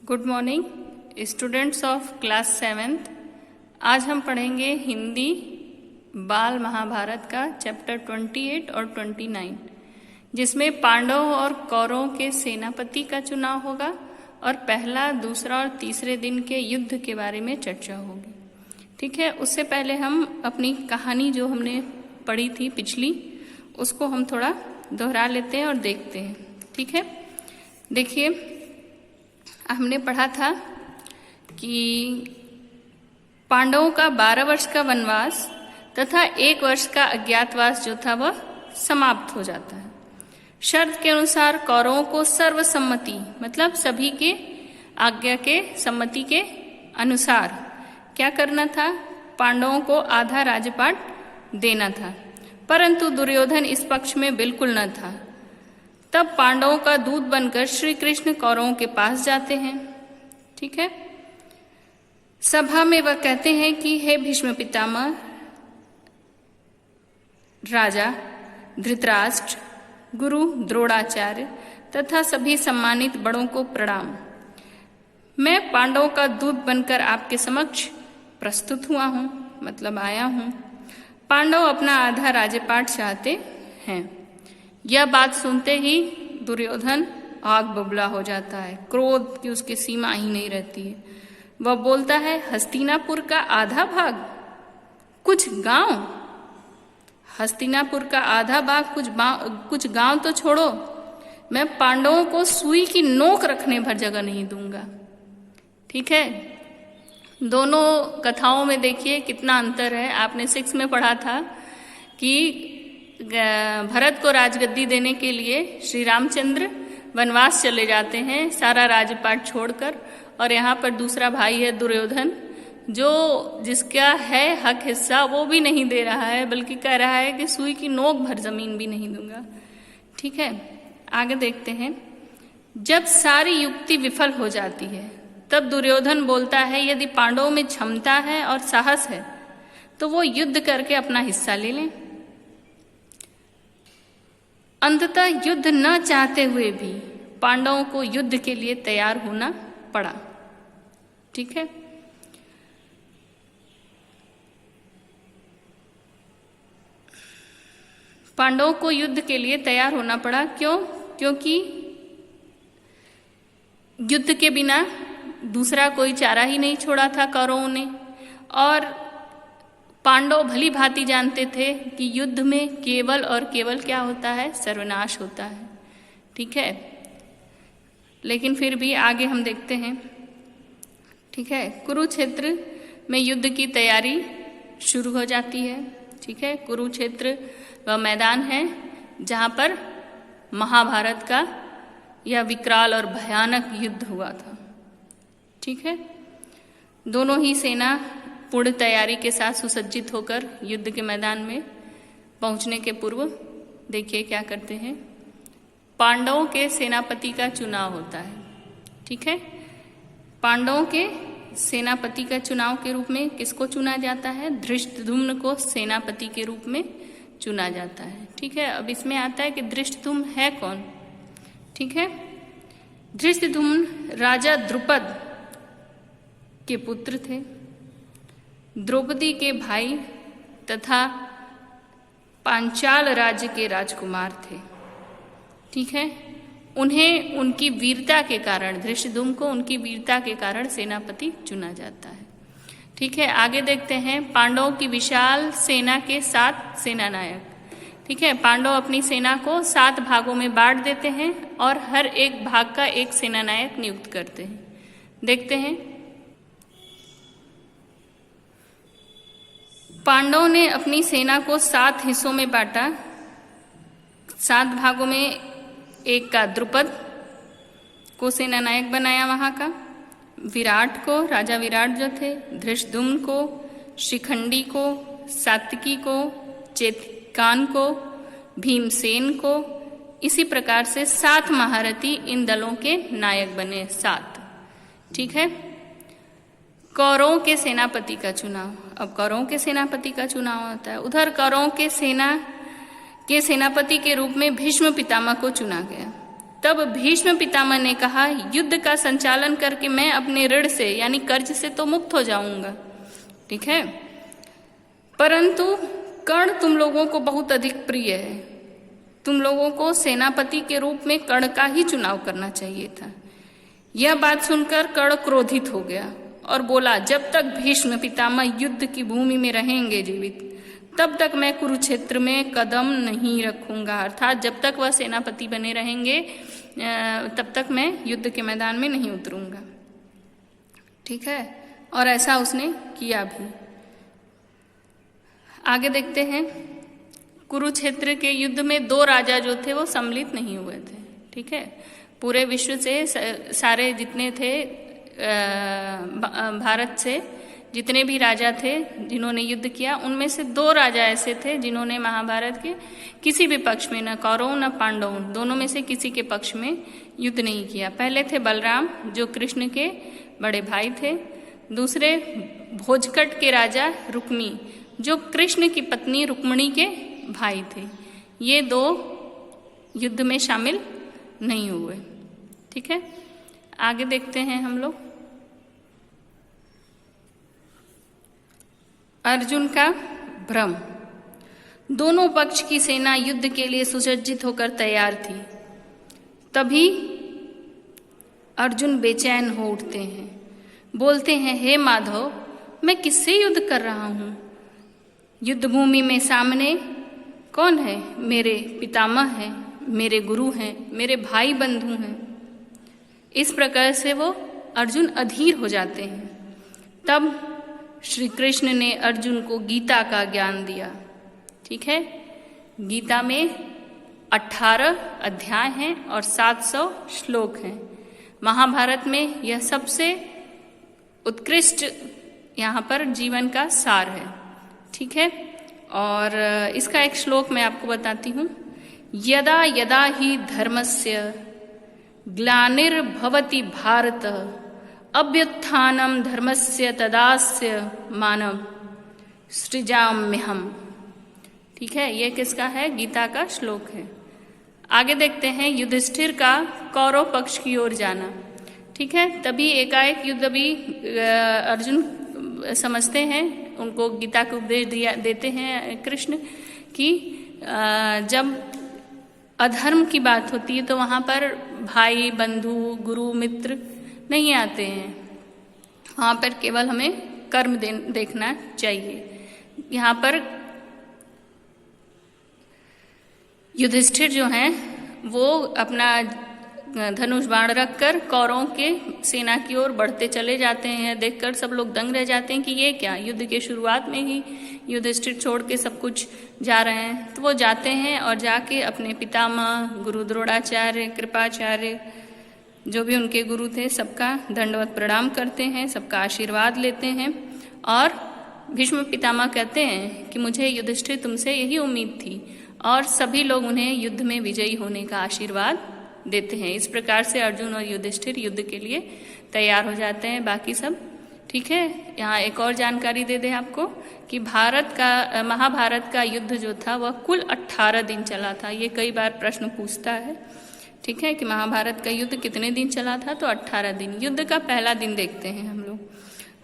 Good morning students of class 7th। आज हम पढ़ेंगे हिंदी बाल महाभारत का चैप्टर 28 और 29, जिसमें पांडवों और कौरवों के सेनापति का चुनाव होगा और पहला, दूसरा और तीसरे दिन के युद्ध के बारे में चर्चा होगी। ठीक है, उससे पहले हम अपनी कहानी जो हमने पढ़ी थी पिछली, उसको हम थोड़ा दोहरा लेते हैं और देखते हैं। ठीक है, देखिए हमने पढ़ा था कि पांडवों का 12 वर्ष का वनवास तथा 1 वर्ष का अज्ञातवास जो था वह समाप्त हो जाता है। शर्त के अनुसार कौरवों को सर्वसम्मति मतलब सभी के आज्ञा के सम्मति के अनुसार क्या करना था, पांडवों को आधा राज्यपाट देना था, परंतु दुर्योधन इस पक्ष में बिल्कुल न था। तब पांडवों का दूत बनकर श्री कृष्ण कौरवों के पास जाते हैं। ठीक है, सभा में वह कहते हैं कि हे भीष्म पितामह, राजा धृतराष्ट्र, गुरु द्रोणाचार्य तथा सभी सम्मानित बड़ों को प्रणाम। मैं पांडवों का दूत बनकर आपके समक्ष प्रस्तुत हुआ हूं, मतलब आया हूं। पांडव अपना आधा राज्यपाट चाहते हैं। यह बात सुनते ही दुर्योधन आग बबूला हो जाता है। क्रोध की उसकी सीमा ही नहीं रहती है। वह बोलता है, हस्तिनापुर का आधा भाग, कुछ गांव, हस्तिनापुर का आधा भाग, कुछ गांव तो छोड़ो, मैं पांडवों को सुई की नोक रखने भर जगह नहीं दूंगा। ठीक है, दोनों कथाओं में देखिए कितना अंतर है। आपने 6 में पढ़ा था कि भरत को राजगद्दी देने के लिए श्री रामचंद्र वनवास चले जाते हैं सारा राजपाट छोड़कर, और यहाँ पर दूसरा भाई है दुर्योधन, जो जिसका है हक हिस्सा वो भी नहीं दे रहा है, बल्कि कह रहा है कि सुई की नोक भर जमीन भी नहीं दूंगा। ठीक है, आगे देखते हैं। जब सारी युक्ति विफल हो जाती है तब दुर्योधन बोलता है, यदि पांडवों में क्षमता है और साहस है तो वो युद्ध करके अपना हिस्सा ले लें। अंततः युद्ध न चाहते हुए भी पांडवों को युद्ध के लिए तैयार होना पड़ा। ठीक है, पांडवों को युद्ध के लिए तैयार होना पड़ा। क्यों? क्योंकि युद्ध के बिना दूसरा कोई चारा ही नहीं छोड़ा था कौरवों ने, और पांडव भली भांति जानते थे कि युद्ध में केवल और केवल क्या होता है, सर्वनाश होता है। ठीक है, लेकिन फिर भी आगे हम देखते हैं। ठीक है, कुरुक्षेत्र में युद्ध की तैयारी शुरू हो जाती है। ठीक है, कुरुक्षेत्र वह मैदान है जहाँ पर महाभारत का यह विकराल और भयानक युद्ध हुआ था। ठीक है, दोनों ही सेना पूर्ण तैयारी के साथ सुसज्जित होकर युद्ध के मैदान में पहुंचने के पूर्व देखिए क्या करते हैं। पांडवों के सेनापति का चुनाव होता है। ठीक है, पांडवों के सेनापति का चुनाव के रूप में किसको चुना जाता है? धृष्टद्युम्न को सेनापति के रूप में चुना जाता है। ठीक है, अब इसमें आता है कि धृष्टद्युम्न है कौन। ठीक है, धृष्टद्युम्न राजा द्रुपद के पुत्र थे, द्रौपदी के भाई तथा पांचाल राज्य के राजकुमार थे। ठीक है, उन्हें उनकी वीरता के कारण, धृष्टद्युम्न को उनकी वीरता के कारण सेनापति चुना जाता है। ठीक है, आगे देखते हैं। पांडवों की विशाल सेना के 7 सेनानायक। ठीक है, पांडव अपनी सेना को 7 भागों में बांट देते हैं और हर एक भाग का एक सेनानायक नियुक्त करते हैं। देखते हैं, पांडवों ने अपनी सेना को 7 हिस्सों में बांटा। 7 भागों में एक का द्रुपद को सेनानायक बनाया, वहां का विराट को, राजा विराट जो थे, धृष्टद्युम्न को, शिखंडी को, सात्विकी को, चेतकान को, भीमसेन को, इसी प्रकार से 7 महारथी इन दलों के नायक बने। 7। ठीक है, कौरवों के सेनापति का चुनाव। अब कौरवों के सेनापति का चुनाव होता है। उधर कौरवों के सेना के सेनापति के रूप में भीष्म पितामह को चुना गया। तब भीष्म पितामह ने कहा, युद्ध का संचालन करके मैं अपने ऋण से यानी कर्ज से तो मुक्त हो जाऊंगा, ठीक है, परंतु कर्ण तुम लोगों को बहुत अधिक प्रिय है, तुम लोगों को सेनापति के रूप में कर्ण का ही चुनाव करना चाहिए था। यह बात सुनकर कर्ण क्रोधित हो गया और बोला, जब तक भीष्म पितामह युद्ध की भूमि में रहेंगे जीवित, तब तक मैं कुरुक्षेत्र में कदम नहीं रखूंगा। अर्थात जब तक वह सेनापति बने रहेंगे तब तक मैं युद्ध के मैदान में नहीं उतरूंगा, ठीक है। और ऐसा उसने किया भी। आगे देखते हैं, कुरुक्षेत्र के युद्ध में 2 राजा जो थे वो सम्मिलित नहीं हुए थे, ठीक है। पूरे विश्व से सारे जितने थे भारत से जितने भी राजा थे जिन्होंने युद्ध किया, उनमें से 2 राजा ऐसे थे जिन्होंने महाभारत के किसी भी पक्ष में, न कौरवों न पांडवों, दोनों में से किसी के पक्ष में युद्ध नहीं किया। पहले थे बलराम जो कृष्ण के बड़े भाई थे, दूसरे भोजकट के राजा रुक्मी जो कृष्ण की पत्नी रुक्मिणी के भाई थे। ये 2 युद्ध में शामिल नहीं हुए, ठीक है। आगे देखते हैं हम लोग, अर्जुन का भ्रम। दोनों पक्ष की सेना युद्ध के लिए सुसज्जित होकर तैयार थी। तभी अर्जुन बेचैन हो उठते हैं, बोलते हैं, हे माधव, मैं किससे युद्ध कर रहा हूं? युद्ध भूमि में सामने कौन है? मेरे पितामह हैं, मेरे गुरु हैं, मेरे भाई बंधु हैं। इस प्रकार से वो अर्जुन अधीर हो जाते हैं। तब श्री कृष्ण ने अर्जुन को गीता का ज्ञान दिया, ठीक है। गीता में 18 अध्याय हैं और 700 श्लोक हैं। महाभारत में यह सबसे उत्कृष्ट यहाँ पर जीवन का सार है, ठीक है। और इसका एक श्लोक मैं आपको बताती हूँ। यदा यदा ही धर्मस्य ग्लानिर्भवति भारत अभ्युत्थानम धर्मस्य तदास्य मानव सृजाम्यहम्, ठीक है। ये किसका है? गीता का श्लोक है। आगे देखते हैं, युधिष्ठिर का कौरव पक्ष की ओर जाना, ठीक है। तभी एकाएक युद्ध भी अर्जुन समझते हैं, उनको गीता का उपदेश देते हैं कृष्ण कि जब अधर्म की बात होती है तो वहाँ पर भाई बंधु गुरु मित्र नहीं आते हैं, वहाँ पर केवल हमें कर्म देखना चाहिए। यहाँ पर युधिष्ठिर जो हैं वो अपना धनुष बाण रखकर कौरवों के सेना की ओर बढ़ते चले जाते हैं। देखकर सब लोग दंग रह जाते हैं कि ये क्या, युद्ध के शुरुआत में ही युधिष्ठिर छोड़ के सब कुछ जा रहे हैं। तो वो जाते हैं और जाके अपने पितामह गुरु द्रोणाचार्य कृपाचार्य जो भी उनके गुरु थे सबका दंडवत प्रणाम करते हैं, सबका आशीर्वाद लेते हैं। और भीष्म पितामह कहते हैं कि मुझे युधिष्ठिर तुमसे यही उम्मीद थी, और सभी लोग उन्हें युद्ध में विजयी होने का आशीर्वाद देते हैं। इस प्रकार से अर्जुन और युधिष्ठिर युद्ध के लिए तैयार हो जाते हैं। बाकी सब ठीक है। यहाँ एक और जानकारी दे दें आपको कि महाभारत का युद्ध जो था वह कुल 18 दिन चला था। ये कई बार प्रश्न पूछता है, ठीक है, कि महाभारत का युद्ध कितने दिन चला था, तो 18 दिन। युद्ध का पहला दिन देखते हैं हम लोग।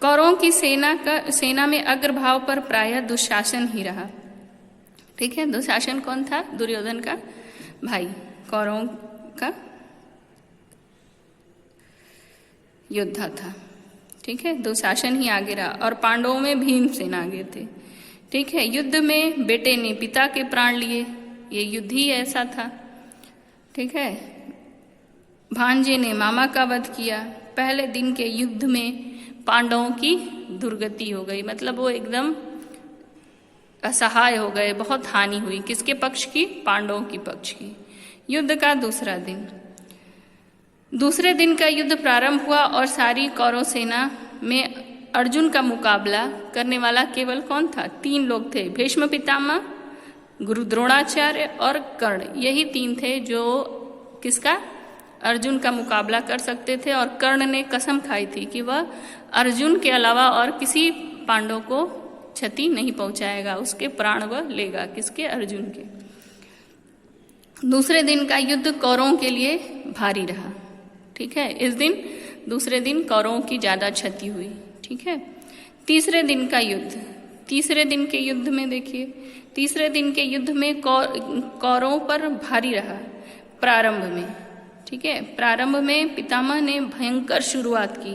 कौरवों की सेना में अग्रभाव पर प्रायः दुशासन ही रहा, ठीक है। दुशासन कौन था? दुर्योधन का भाई, कौरवों का योद्धा था, ठीक है। दुशासन ही आगे रहा और पांडवों में भीमसेन आगे थे, ठीक है। युद्ध में बेटे ने पिता के प्राण लिए, ये युद्ध ही ऐसा था, ठीक है। भांजे ने मामा का वध किया। पहले दिन के युद्ध में पांडवों की दुर्गति हो गई, मतलब वो एकदम असहाय हो गए, बहुत हानि हुई। किसके पक्ष की? पांडवों की पक्ष की। युद्ध का दूसरा दिन, दूसरे दिन का युद्ध प्रारंभ हुआ और सारी कौरव सेना में अर्जुन का मुकाबला करने वाला केवल कौन था? 3 लोग थे, भीष्म पितामह, गुरु द्रोणाचार्य और कर्ण। यही 3 थे जो किसका? अर्जुन का मुकाबला कर सकते थे। और कर्ण ने कसम खाई थी कि वह अर्जुन के अलावा और किसी पांडव को क्षति नहीं पहुंचाएगा, उसके प्राण वह लेगा। किसके? अर्जुन के। दूसरे दिन का युद्ध कौरवों के लिए भारी रहा। ठीक है, इस दिन दूसरे दिन कौरवों की ज़्यादा क्षति हुई। ठीक है, तीसरे दिन का युद्ध, तीसरे दिन के युद्ध में देखिए, तीसरे दिन के युद्ध में कौरवों पर भारी रहा प्रारंभ में। ठीक है, प्रारंभ में पितामह ने भयंकर शुरुआत की,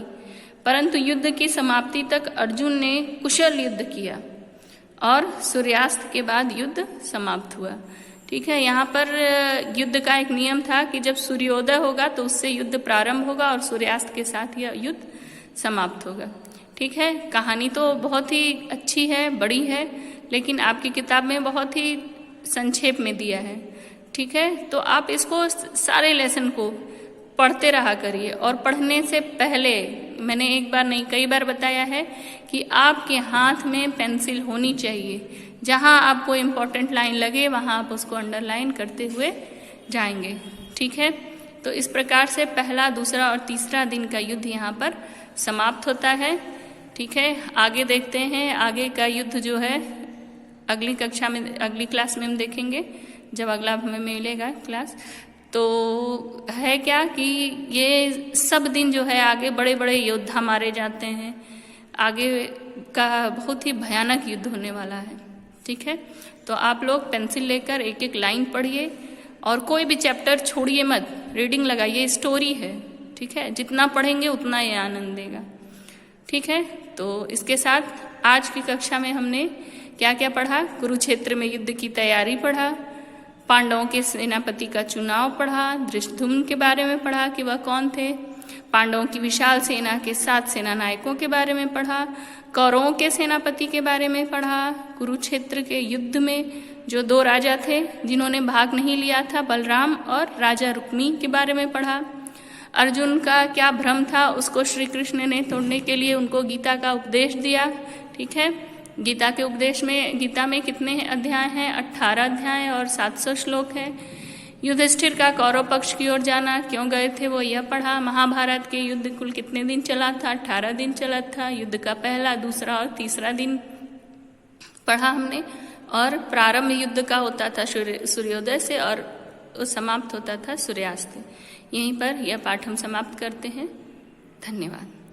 परंतु युद्ध की समाप्ति तक अर्जुन ने कुशल युद्ध किया और सूर्यास्त के बाद युद्ध समाप्त हुआ। ठीक है, यहाँ पर युद्ध का एक नियम था कि जब सूर्योदय होगा तो उससे युद्ध प्रारंभ होगा और सूर्यास्त के साथ यह युद्ध समाप्त होगा। ठीक है, कहानी तो बहुत ही अच्छी है, बड़ी है, लेकिन आपकी किताब में बहुत ही संक्षेप में दिया है। ठीक है, तो आप इसको सारे लेसन को पढ़ते रहा करिए और पढ़ने से पहले मैंने एक बार नहीं कई बार बताया है कि आपके हाथ में पेंसिल होनी चाहिए। जहाँ आपको इम्पोर्टेंट लाइन लगे वहाँ आप उसको अंडरलाइन करते हुए जाएंगे। ठीक है, तो इस प्रकार से पहला, दूसरा और तीसरा दिन का युद्ध यहाँ पर समाप्त होता है। ठीक है, आगे देखते हैं, आगे का युद्ध जो है अगली कक्षा में, अगली क्लास में हम देखेंगे जब अगला हमें मिलेगा क्लास। तो है क्या कि ये सब दिन जो है आगे बड़े बड़े योद्धा मारे जाते हैं, आगे का बहुत ही भयानक युद्ध होने वाला है। ठीक है, तो आप लोग पेंसिल लेकर एक एक लाइन पढ़िए और कोई भी चैप्टर छोड़िए मत, रीडिंग लगाइए, स्टोरी है। ठीक है, जितना पढ़ेंगे उतना ये आनंद देगा। ठीक है, तो इसके साथ आज की कक्षा में हमने क्या क्या पढ़ा, कुरुक्षेत्र में युद्ध की तैयारी पढ़ा, पांडवों के सेनापति का चुनाव पढ़ा, धृष्टद्युम्न के बारे में पढ़ा कि वह कौन थे, पांडवों की विशाल सेना के 7 सेना नायकों के बारे में पढ़ा, कौरवों के सेनापति के बारे में पढ़ा, कुरुक्षेत्र के युद्ध में जो 2 राजा थे जिन्होंने भाग नहीं लिया था, बलराम और राजा रुक्मी के बारे में पढ़ा, अर्जुन का क्या भ्रम था उसको श्री कृष्ण ने तोड़ने के लिए उनको गीता का उपदेश दिया। ठीक है, गीता के उपदेश में, गीता में कितने अध्याय हैं, 18 अध्याय और 700 श्लोक है। युधिष्ठिर का कौरव पक्ष की ओर जाना क्यों गए थे वो यह पढ़ा। महाभारत के युद्ध कुल कितने दिन चला था, 18 दिन चला था। युद्ध का पहला, दूसरा और तीसरा दिन पढ़ा हमने, और प्रारंभ युद्ध का होता था सूर्योदय से और समाप्त होता था सूर्यास्त। यहीं पर यह पाठ हम समाप्त करते हैं। धन्यवाद।